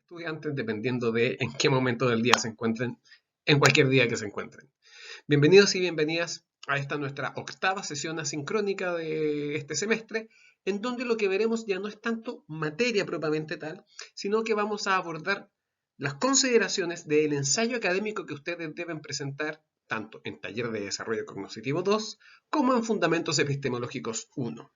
estudiantes, dependiendo de en qué momento del día se encuentren, en cualquier día que se encuentren. Bienvenidos y bienvenidas a esta nuestra octava sesión asincrónica de este semestre, en donde lo que veremos ya no es tanto materia propiamente tal, sino que vamos a abordar las consideraciones del ensayo académico que ustedes deben presentar tanto en Taller de Desarrollo Cognitivo 2 como en Fundamentos Epistemológicos 1.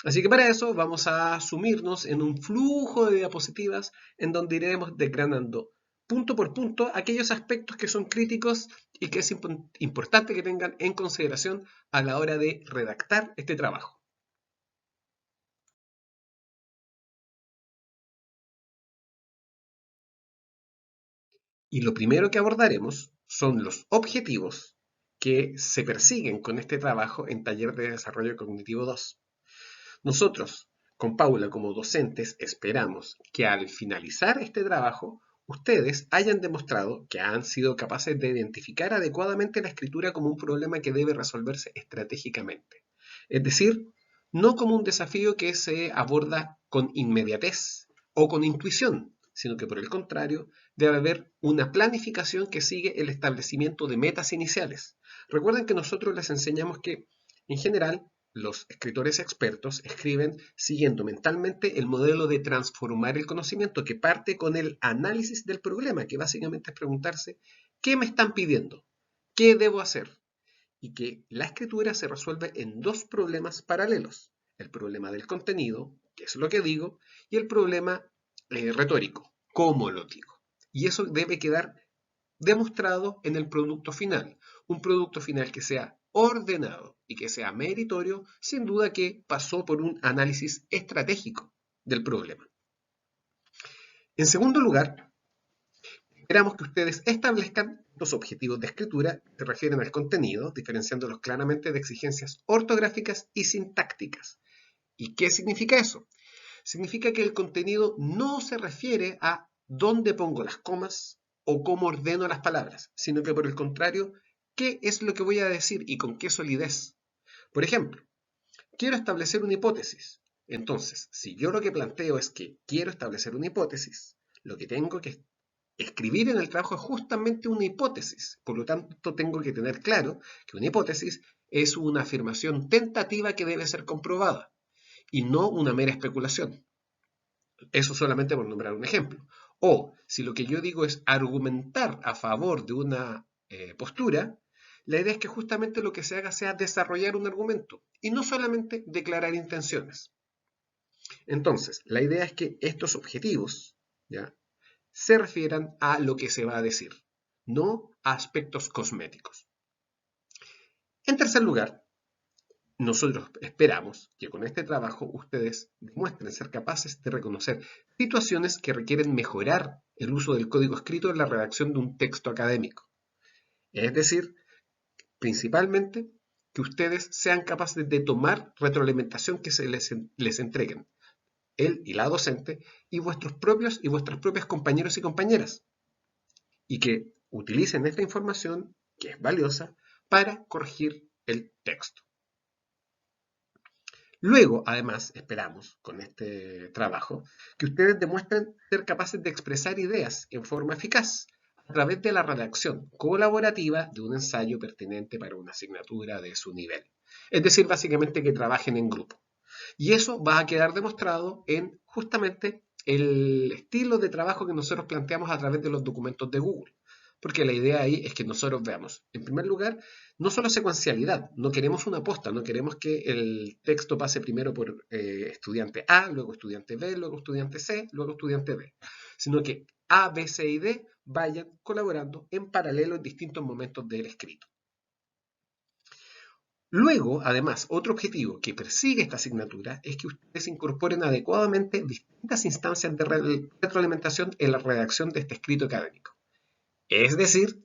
Así que para eso vamos a sumirnos en un flujo de diapositivas en donde iremos desgranando punto por punto aquellos aspectos que son críticos y que es importante que tengan en consideración a la hora de redactar este trabajo. Y lo primero que abordaremos son los objetivos que se persiguen con este trabajo en Taller de Desarrollo Cognitivo 2. Nosotros, con Paula como docentes, esperamos que al finalizar este trabajo, ustedes hayan demostrado que han sido capaces de identificar adecuadamente la escritura como un problema que debe resolverse estratégicamente. Es decir, no como un desafío que se aborda con inmediatez o con intuición, sino que por el contrario, debe haber una planificación que sigue el establecimiento de metas iniciales. Recuerden que nosotros les enseñamos que, en general, los escritores expertos escriben siguiendo mentalmente el modelo de transformar el conocimiento que parte con el análisis del problema, que básicamente es preguntarse, ¿qué me están pidiendo? ¿Qué debo hacer? Y que la escritura se resuelve en dos problemas paralelos. El problema del contenido, que es lo que digo, y el problema retórico, cómo lo digo. Y eso debe quedar demostrado en el producto final. Un producto final que sea ordenado y que sea meritorio, sin duda que pasó por un análisis estratégico del problema. En segundo lugar, esperamos que ustedes establezcan los objetivos de escritura que se refieren al contenido, diferenciándolos claramente de exigencias ortográficas y sintácticas. ¿Y qué significa eso? Significa que el contenido no se refiere a dónde pongo las comas o cómo ordeno las palabras, sino que por el contrario, qué es lo que voy a decir y con qué solidez. Por ejemplo, quiero establecer una hipótesis. Entonces, si yo lo que planteo es que quiero establecer una hipótesis, lo que tengo que escribir en el trabajo es justamente una hipótesis. Por lo tanto, tengo que tener claro que una hipótesis es una afirmación tentativa que debe ser comprobada y no una mera especulación. Eso solamente por nombrar un ejemplo. O si lo que yo digo es argumentar a favor de una postura, la idea es que justamente lo que se haga sea desarrollar un argumento y no solamente declarar intenciones. Entonces, la idea es que estos objetivos, ¿ya?, se refieran a lo que se va a decir, no a aspectos cosméticos. En tercer lugar, nosotros esperamos que con este trabajo ustedes demuestren ser capaces de reconocer situaciones que requieren mejorar el uso del código escrito en la redacción de un texto académico. Es decir, principalmente que ustedes sean capaces de tomar retroalimentación que se les entreguen, él y la docente, y vuestros propios y vuestras propias compañeros y compañeras, y que utilicen esta información, que es valiosa, para corregir el texto. Luego, además, esperamos, con este trabajo, que ustedes demuestren ser capaces de expresar ideas en forma eficaz a través de la redacción colaborativa de un ensayo pertinente para una asignatura de su nivel. Es decir, básicamente que trabajen en grupo. Y eso va a quedar demostrado en justamente el estilo de trabajo que nosotros planteamos a través de los documentos de Google. Porque la idea ahí es que nosotros veamos, en primer lugar, no solo secuencialidad, no queremos una posta, no queremos que el texto pase primero por estudiante A, luego estudiante B, luego estudiante C, luego estudiante D, sino que A, B, C y D vayan colaborando en paralelo en distintos momentos del escrito. Luego, además, otro objetivo que persigue esta asignatura es que ustedes incorporen adecuadamente distintas instancias de retroalimentación en la redacción de este escrito académico. Es decir,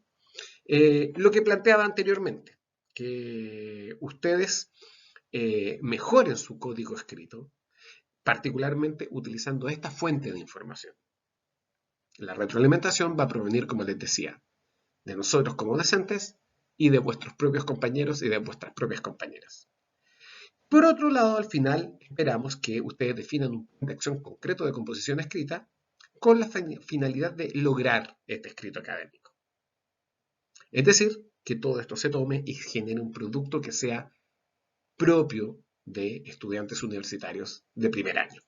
lo que planteaba anteriormente, que ustedes mejoren su código escrito, particularmente utilizando esta fuente de información. La retroalimentación va a provenir, como les decía, de nosotros como docentes y de vuestros propios compañeros y de vuestras propias compañeras. Por otro lado, al final, esperamos que ustedes definan un plan de acción concreto de composición escrita con la finalidad de lograr este escrito académico. Es decir, que todo esto se tome y genere un producto que sea propio de estudiantes universitarios de primer año.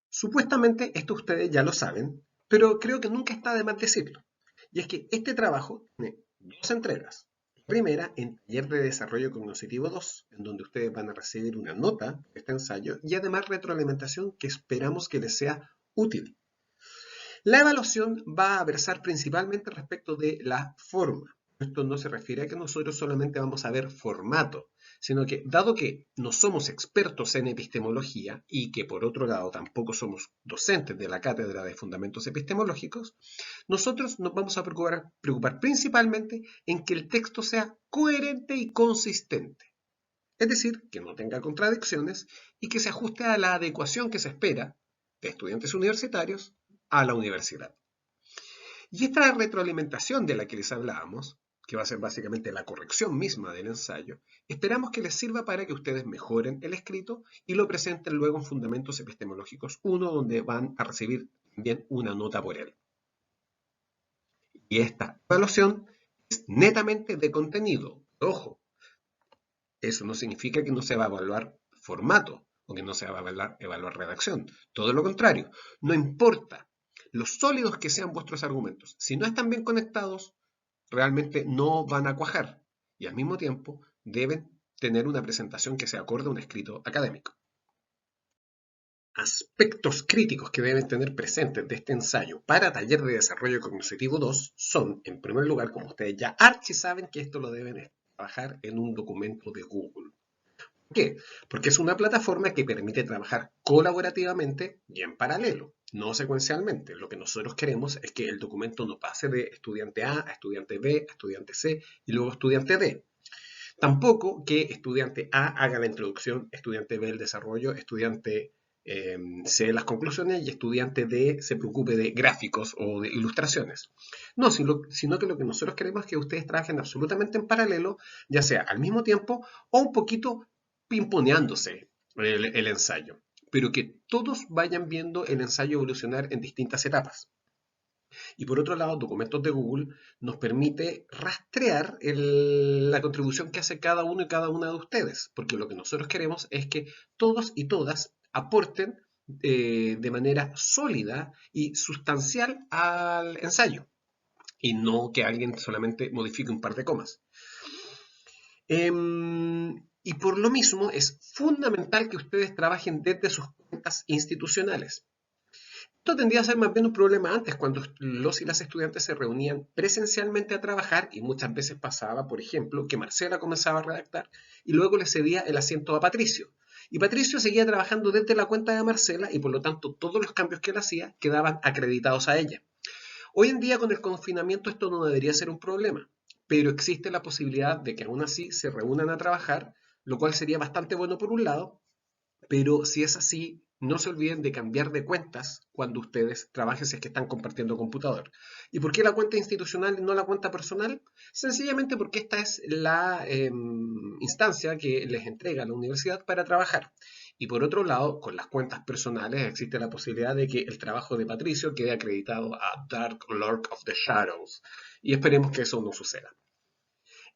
Supuestamente esto ustedes ya lo saben, pero creo que nunca está de más decirlo. Y es que este trabajo tiene dos entregas. La primera en taller de desarrollo cognitivo 2, en donde ustedes van a recibir una nota de este ensayo y además retroalimentación que esperamos que les sea útil. La evaluación va a versar principalmente respecto de la forma. Esto no se refiere a que nosotros solamente vamos a ver formato, sino que dado que no somos expertos en epistemología y que por otro lado tampoco somos docentes de la cátedra de fundamentos epistemológicos, nosotros nos vamos a preocupar principalmente en que el texto sea coherente y consistente. Es decir, que no tenga contradicciones y que se ajuste a la adecuación que se espera de estudiantes universitarios a la universidad. Y esta retroalimentación de la que les hablábamos, que va a ser básicamente la corrección misma del ensayo, esperamos que les sirva para que ustedes mejoren el escrito y lo presenten luego en Fundamentos Epistemológicos 1, donde van a recibir también una nota por él. Y esta evaluación es netamente de contenido. Ojo, eso no significa que no se va a evaluar formato o que no se va a evaluar redacción. Todo lo contrario, no importa los sólidos que sean vuestros argumentos. Si no están bien conectados, realmente no van a cuajar. Y al mismo tiempo deben tener una presentación que se acorde a un escrito académico. Aspectos críticos que deben tener presentes de este ensayo para taller de desarrollo cognitivo 2 son, en primer lugar, como ustedes ya saben que esto lo deben trabajar en un documento de Google. ¿Por qué? Porque es una plataforma que permite trabajar colaborativamente y en paralelo, no secuencialmente. Lo que nosotros queremos es que el documento no pase de estudiante A a estudiante B, a estudiante C y luego estudiante D. Tampoco que estudiante A haga la introducción, estudiante B el desarrollo, estudiante C las conclusiones y estudiante D se preocupe de gráficos o de ilustraciones. No, sino que lo que nosotros queremos es que ustedes trabajen absolutamente en paralelo, ya sea al mismo tiempo o un poquito pimponeándose el ensayo, pero que todos vayan viendo el ensayo evolucionar en distintas etapas. Y por otro lado, documentos de Google nos permite rastrear la contribución que hace cada uno y cada una de ustedes, porque lo que nosotros queremos es que todos y todas aporten de manera sólida y sustancial al ensayo, y no que alguien solamente modifique un par de comas. Y por lo mismo es fundamental que ustedes trabajen desde sus cuentas institucionales. Esto tendría a ser más bien un problema antes, cuando los y las estudiantes se reunían presencialmente a trabajar y muchas veces pasaba, por ejemplo, que Marcela comenzaba a redactar y luego le cedía el asiento a Patricio. Y Patricio seguía trabajando desde la cuenta de Marcela y por lo tanto todos los cambios que él hacía quedaban acreditados a ella. Hoy en día con el confinamiento esto no debería ser un problema, pero existe la posibilidad de que aún así se reúnan a trabajar, lo cual sería bastante bueno por un lado, pero si es así, no se olviden de cambiar de cuentas cuando ustedes trabajen si es que están compartiendo computador. ¿Y por qué la cuenta institucional y no la cuenta personal? Sencillamente porque esta es la instancia que les entrega la universidad para trabajar. Y por otro lado, con las cuentas personales existe la posibilidad de que el trabajo de Patricio quede acreditado a Dark Lord of the Shadows. Y esperemos que eso no suceda.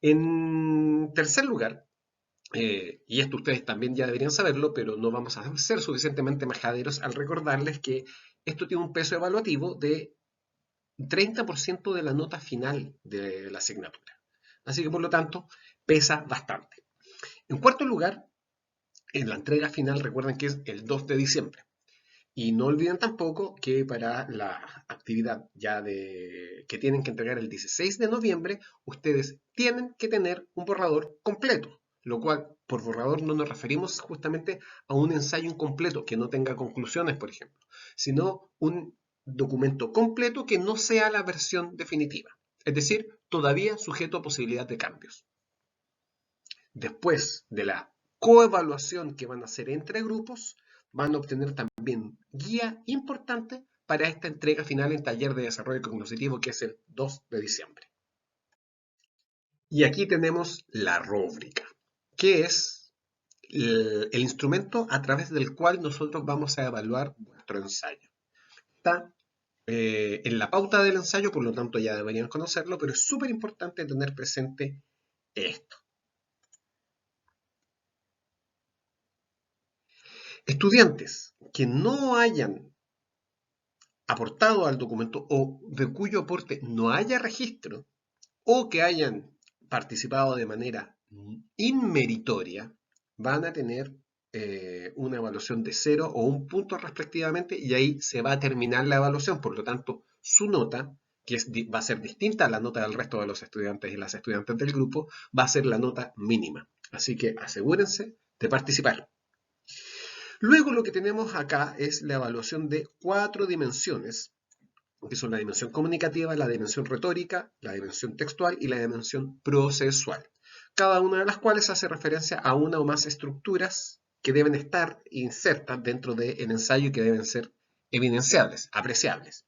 En tercer lugar, y esto ustedes también ya deberían saberlo, pero no vamos a ser suficientemente majaderos al recordarles que esto tiene un peso evaluativo de 30% de la nota final de la asignatura. Así que por lo tanto, pesa bastante. En cuarto lugar, en la entrega final recuerden que es el 2 de diciembre. Y no olviden tampoco que para la actividad que tienen que entregar el 16 de noviembre, ustedes tienen que tener un borrador completo, lo cual por borrador no nos referimos justamente a un ensayo incompleto que no tenga conclusiones, por ejemplo, sino un documento completo que no sea la versión definitiva, es decir, todavía sujeto a posibilidad de cambios. Después de la coevaluación que van a hacer entre grupos, van a obtener también guía importante para esta entrega final en taller de desarrollo cognitivo que es el 2 de diciembre. Y aquí tenemos la rúbrica, que es el instrumento a través del cual nosotros vamos a evaluar nuestro ensayo. Está en la pauta del ensayo, por lo tanto ya deberían conocerlo, pero es súper importante tener presente esto. Estudiantes que no hayan aportado al documento o de cuyo aporte no haya registro o que hayan participado de manera inmeritoria van a tener una evaluación de 0 o 1 punto respectivamente y ahí se va a terminar la evaluación. Por lo tanto, su nota, que va a ser distinta a la nota del resto de los estudiantes y las estudiantes del grupo, va a ser la nota mínima. Así que asegúrense de participar. Luego lo que tenemos acá es la evaluación de 4 dimensiones, que son la dimensión comunicativa, la dimensión retórica, la dimensión textual y la dimensión procesual. Cada una de las cuales hace referencia a una o más estructuras que deben estar insertas dentro del ensayo y que deben ser evidenciables, apreciables.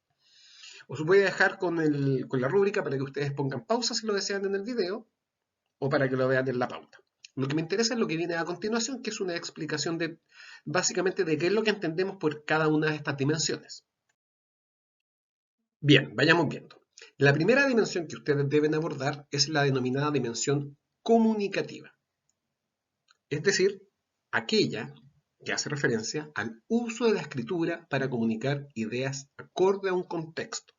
Os voy a dejar con la rúbrica para que ustedes pongan pausa si lo desean en el video o para que lo vean en la pauta. Lo que me interesa es lo que viene a continuación, que es una explicación de básicamente de qué es lo que entendemos por cada una de estas dimensiones. Bien, vayamos viendo. La primera dimensión que ustedes deben abordar es la denominada dimensión comunicativa, es decir, aquella que hace referencia al uso de la escritura para comunicar ideas acorde a un contexto.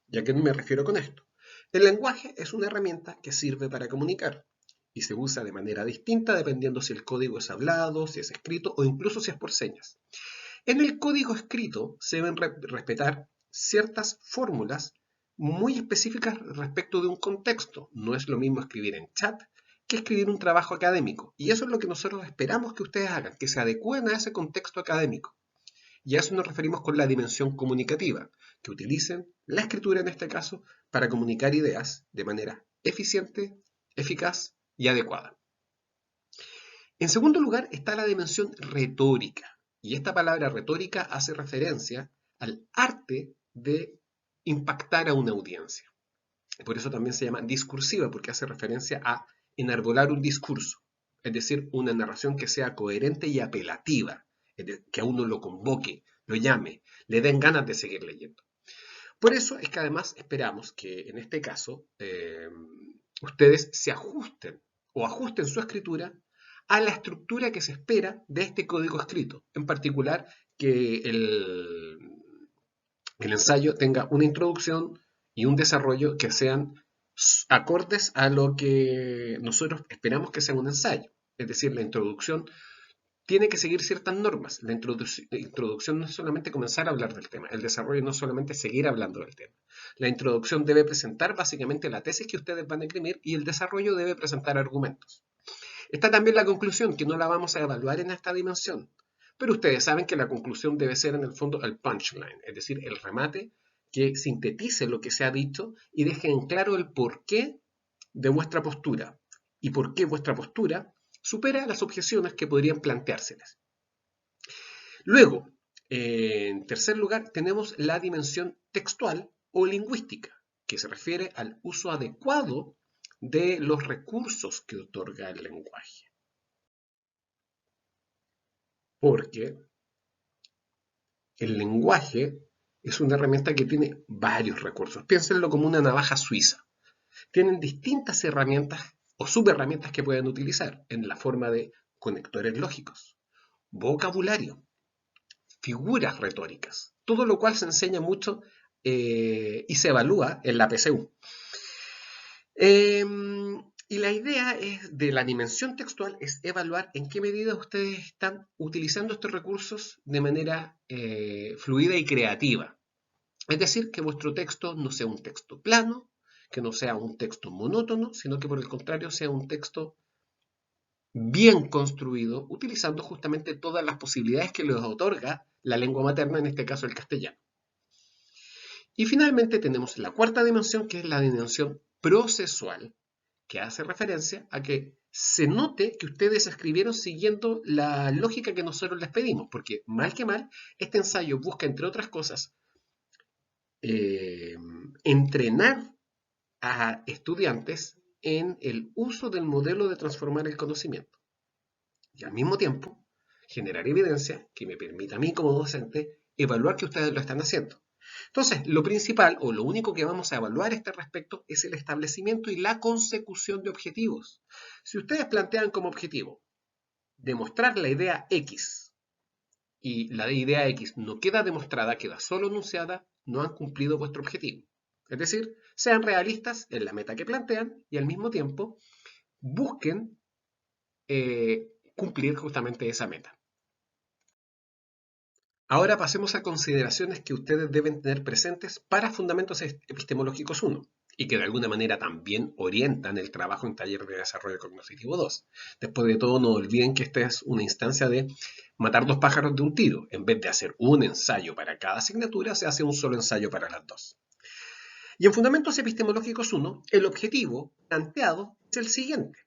¿Y a qué me refiero con esto? El lenguaje es una herramienta que sirve para comunicar y se usa de manera distinta dependiendo si el código es hablado, si es escrito o incluso si es por señas. En el código escrito se deben respetar ciertas fórmulas muy específicas respecto de un contexto. No es lo mismo escribir en chat que escribir un trabajo académico. Y eso es lo que nosotros esperamos que ustedes hagan, que se adecúen a ese contexto académico. Y a eso nos referimos con la dimensión comunicativa, que utilicen la escritura en este caso para comunicar ideas de manera eficiente, eficaz y adecuada. En segundo lugar está la dimensión retórica. Y esta palabra retórica hace referencia al arte de impactar a una audiencia. Por eso también se llama discursiva, porque hace referencia a enarbolar un discurso, es decir, una narración que sea coherente y apelativa, que a uno lo convoque, lo llame, le den ganas de seguir leyendo. Por eso es que además esperamos que en este caso ustedes se ajusten o ajusten su escritura a la estructura que se espera de este código escrito. En particular, que el ensayo tenga una introducción y un desarrollo que sean acordes a lo que nosotros esperamos que sea un ensayo. Es decir, la introducción tiene que seguir ciertas normas. La introducción no es solamente comenzar a hablar del tema, el desarrollo no es solamente seguir hablando del tema. La introducción debe presentar básicamente la tesis que ustedes van a imprimir y el desarrollo debe presentar argumentos. Está también la conclusión, que no la vamos a evaluar en esta dimensión, pero ustedes saben que la conclusión debe ser en el fondo el punchline, es decir, el remate que sintetice lo que se ha dicho y deje en claro el porqué de vuestra postura y por qué vuestra postura supera las objeciones que podrían planteárselas. Luego, en tercer lugar, tenemos la dimensión textual o lingüística, que se refiere al uso adecuado de los recursos que otorga el lenguaje. Porque el lenguaje es una herramienta que tiene varios recursos. Piénsenlo como una navaja suiza. Tienen distintas herramientas o subherramientas que pueden utilizar en la forma de conectores lógicos, vocabulario, figuras retóricas, todo lo cual se enseña mucho y se evalúa en la PSU. Y la idea de la dimensión textual es evaluar en qué medida ustedes están utilizando estos recursos de manera fluida y creativa. Es decir, que vuestro texto no sea un texto plano, que no sea un texto monótono, sino que por el contrario sea un texto bien construido, utilizando justamente todas las posibilidades que les otorga la lengua materna, en este caso el castellano. Y finalmente tenemos la cuarta dimensión, que es la dimensión procesual, que hace referencia a que se note que ustedes escribieron siguiendo la lógica que nosotros les pedimos, porque mal que mal, este ensayo busca, entre otras cosas, entrenar a estudiantes en el uso del modelo de transformar el conocimiento. y al mismo tiempo generar evidencia que me permita a mí como docente evaluar que ustedes lo están haciendo. Entonces, lo principal o lo único que vamos a evaluar a este respecto es el establecimiento y la consecución de objetivos. Si ustedes plantean como objetivo demostrar la idea X y la idea X no queda demostrada, queda solo enunciada, no han cumplido vuestro objetivo. Es decir, sean realistas en la meta que plantean y al mismo tiempo busquen cumplir justamente esa meta. Ahora pasemos a consideraciones que ustedes deben tener presentes para Fundamentos Epistemológicos 1 y que de alguna manera también orientan el trabajo en Taller de Desarrollo Cognitivo 2. Después de todo, no olviden que esta es una instancia de matar dos pájaros de un tiro. En vez de hacer un ensayo para cada asignatura, se hace un solo ensayo para las dos. Y en Fundamentos Epistemológicos 1, el objetivo planteado es el siguiente: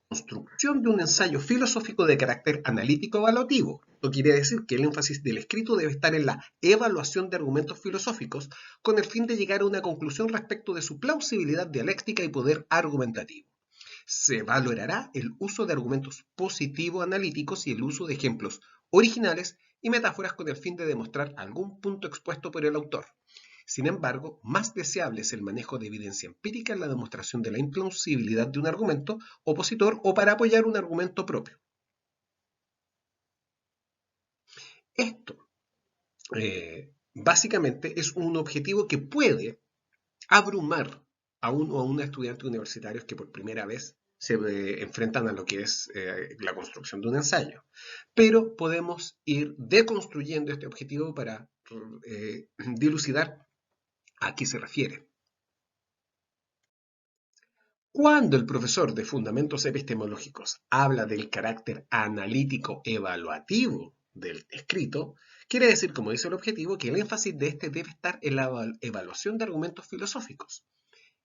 construcción de un ensayo filosófico de carácter analítico-evaluativo. Esto quiere decir que el énfasis del escrito debe estar en la evaluación de argumentos filosóficos con el fin de llegar a una conclusión respecto de su plausibilidad dialéctica y poder argumentativo. Se valorará el uso de argumentos positivo-analíticos y el uso de ejemplos originales y metáforas con el fin de demostrar algún punto expuesto por el autor. Sin embargo, más deseable es el manejo de evidencia empírica en la demostración de la implausibilidad de un argumento opositor o para apoyar un argumento propio. Esto, básicamente, es un objetivo que puede abrumar a uno o a una estudiante universitarios que por primera vez se enfrentan a lo que es la construcción de un ensayo. Pero podemos ir deconstruyendo este objetivo para dilucidar a qué se refiere. Cuando el profesor de Fundamentos Epistemológicos habla del carácter analítico evaluativo del escrito, quiere decir, como dice el objetivo, que el énfasis de este debe estar en la evaluación de argumentos filosóficos.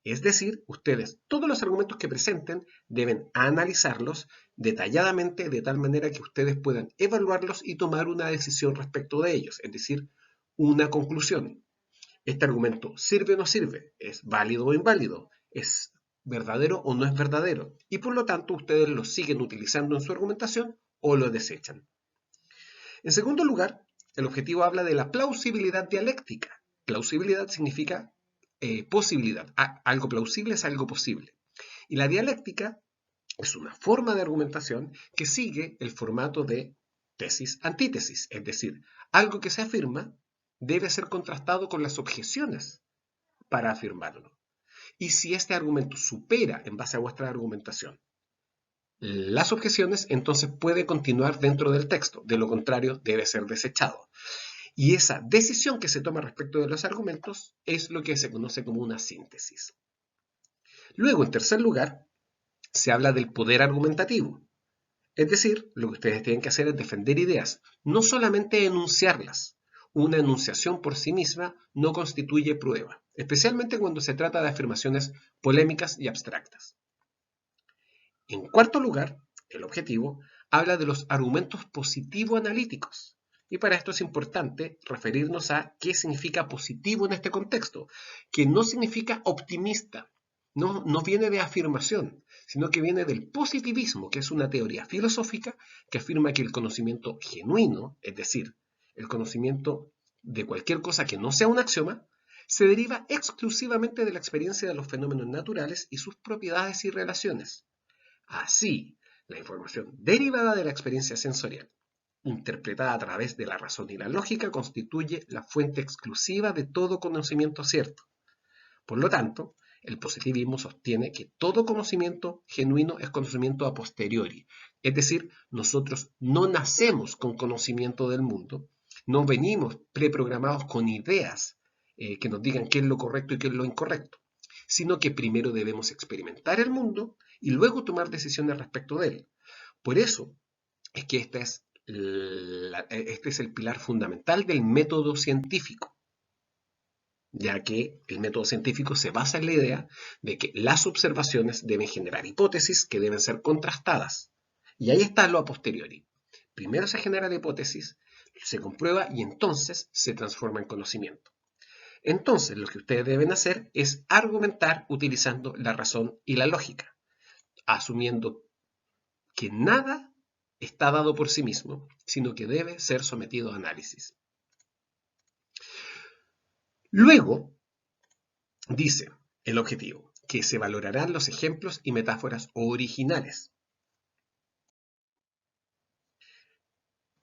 Es decir, ustedes, todos los argumentos que presenten, deben analizarlos detalladamente de tal manera que ustedes puedan evaluarlos y tomar una decisión respecto de ellos, es decir, una conclusión. ¿Este argumento sirve o no sirve? ¿Es válido o inválido? ¿Es verdadero o no es verdadero? Y por lo tanto, ustedes lo siguen utilizando en su argumentación o lo desechan. En segundo lugar, el objetivo habla de la plausibilidad dialéctica. Plausibilidad significa posibilidad. Algo plausible es algo posible. Y la dialéctica es una forma de argumentación que sigue el formato de tesis-antítesis, es decir, algo que se afirma debe ser contrastado con las objeciones para afirmarlo. Y si este argumento supera, en base a vuestra argumentación, las objeciones, entonces puede continuar dentro del texto. De lo contrario, debe ser desechado. Y esa decisión que se toma respecto de los argumentos es lo que se conoce como una síntesis. Luego, en tercer lugar, se habla del poder argumentativo. Es decir, lo que ustedes tienen que hacer es defender ideas, no solamente enunciarlas. Una enunciación por sí misma no constituye prueba, especialmente cuando se trata de afirmaciones polémicas y abstractas. En cuarto lugar, el objetivo habla de los argumentos positivo-analíticos. Y para esto es importante referirnos a qué significa positivo en este contexto, que no significa optimista, no viene de afirmación, sino que viene del positivismo, que es una teoría filosófica que afirma que el conocimiento genuino, es decir, el conocimiento de cualquier cosa que no sea un axioma, se deriva exclusivamente de la experiencia de los fenómenos naturales y sus propiedades y relaciones. Así, la información derivada de la experiencia sensorial, interpretada a través de la razón y la lógica, constituye la fuente exclusiva de todo conocimiento cierto. Por lo tanto, el positivismo sostiene que todo conocimiento genuino es conocimiento a posteriori, es decir, nosotros no nacemos con conocimiento del mundo, no venimos preprogramados con ideas que nos digan qué es lo correcto y qué es lo incorrecto, sino que primero debemos experimentar el mundo y luego tomar decisiones respecto de él. Por eso es que este es el pilar fundamental del método científico, ya que el método científico se basa en la idea de que las observaciones deben generar hipótesis que deben ser contrastadas. Y ahí está lo a posteriori. Primero se genera la hipótesis, se comprueba y entonces se transforma en conocimiento. Entonces, lo que ustedes deben hacer es argumentar utilizando la razón y la lógica, asumiendo que nada está dado por sí mismo, sino que debe ser sometido a análisis. Luego, dice el objetivo, que se valorarán los ejemplos y metáforas originales.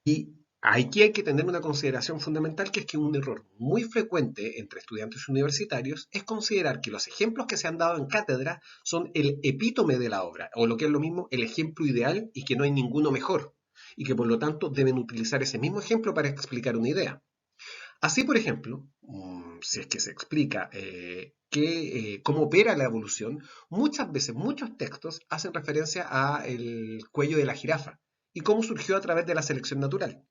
Y aquí hay que tener una consideración fundamental, que es que un error muy frecuente entre estudiantes universitarios es considerar que los ejemplos que se han dado en cátedra son el epítome de la obra, o lo que es lo mismo, el ejemplo ideal, y que no hay ninguno mejor, y que por lo tanto deben utilizar ese mismo ejemplo para explicar una idea. Así, por ejemplo, si es que se explica cómo opera la evolución, muchas veces muchos textos hacen referencia al cuello de la jirafa y cómo surgió a través de la selección natural.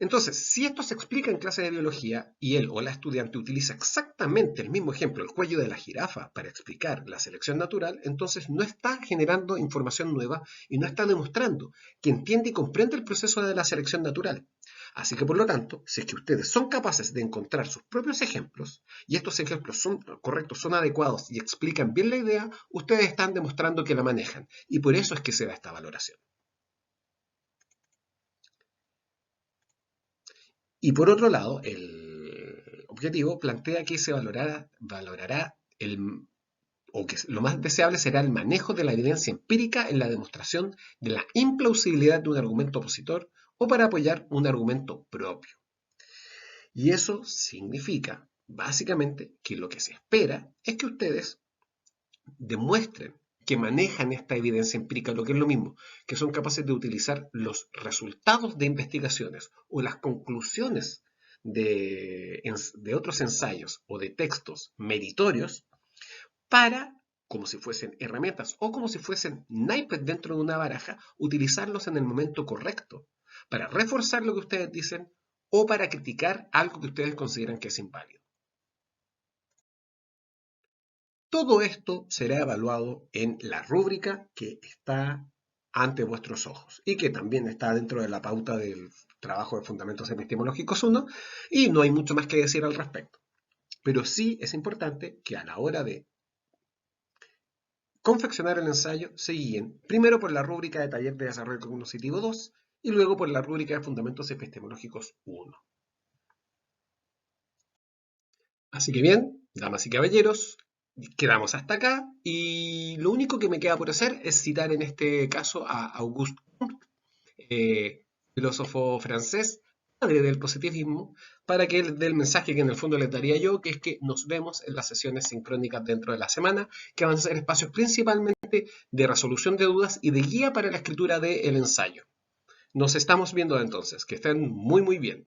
Entonces, si esto se explica en clase de biología y él o la estudiante utiliza exactamente el mismo ejemplo, el cuello de la jirafa, para explicar la selección natural, entonces no está generando información nueva y no está demostrando que entiende y comprende el proceso de la selección natural. Así que, por lo tanto, si es que ustedes son capaces de encontrar sus propios ejemplos y estos ejemplos son correctos, son adecuados y explican bien la idea, ustedes están demostrando que la manejan, y por eso es que se da esta valoración. Y por otro lado, el objetivo plantea que se valorará o que lo más deseable será el manejo de la evidencia empírica en la demostración de la implausibilidad de un argumento opositor o para apoyar un argumento propio. Y eso significa, básicamente, que lo que se espera es que ustedes demuestren que manejan esta evidencia empírica, lo que es lo mismo, que son capaces de utilizar los resultados de investigaciones o las conclusiones de otros ensayos o de textos meritorios para, como si fuesen herramientas o como si fuesen naipes dentro de una baraja, utilizarlos en el momento correcto para reforzar lo que ustedes dicen o para criticar algo que ustedes consideran que es inválido. Todo esto será evaluado en la rúbrica que está ante vuestros ojos y que también está dentro de la pauta del trabajo de Fundamentos Epistemológicos 1, y no hay mucho más que decir al respecto. Pero sí es importante que a la hora de confeccionar el ensayo se guíen primero por la rúbrica de Taller de Desarrollo Cognitivo 2 y luego por la rúbrica de Fundamentos Epistemológicos 1. Así que bien, damas y caballeros, quedamos hasta acá y lo único que me queda por hacer es citar en este caso a Auguste Comte, filósofo francés, padre del positivismo, para que él dé el mensaje que en el fondo les daría yo, que es que nos vemos en las sesiones sincrónicas dentro de la semana, que van a ser espacios principalmente de resolución de dudas y de guía para la escritura del ensayo. Nos estamos viendo entonces, que estén muy muy bien.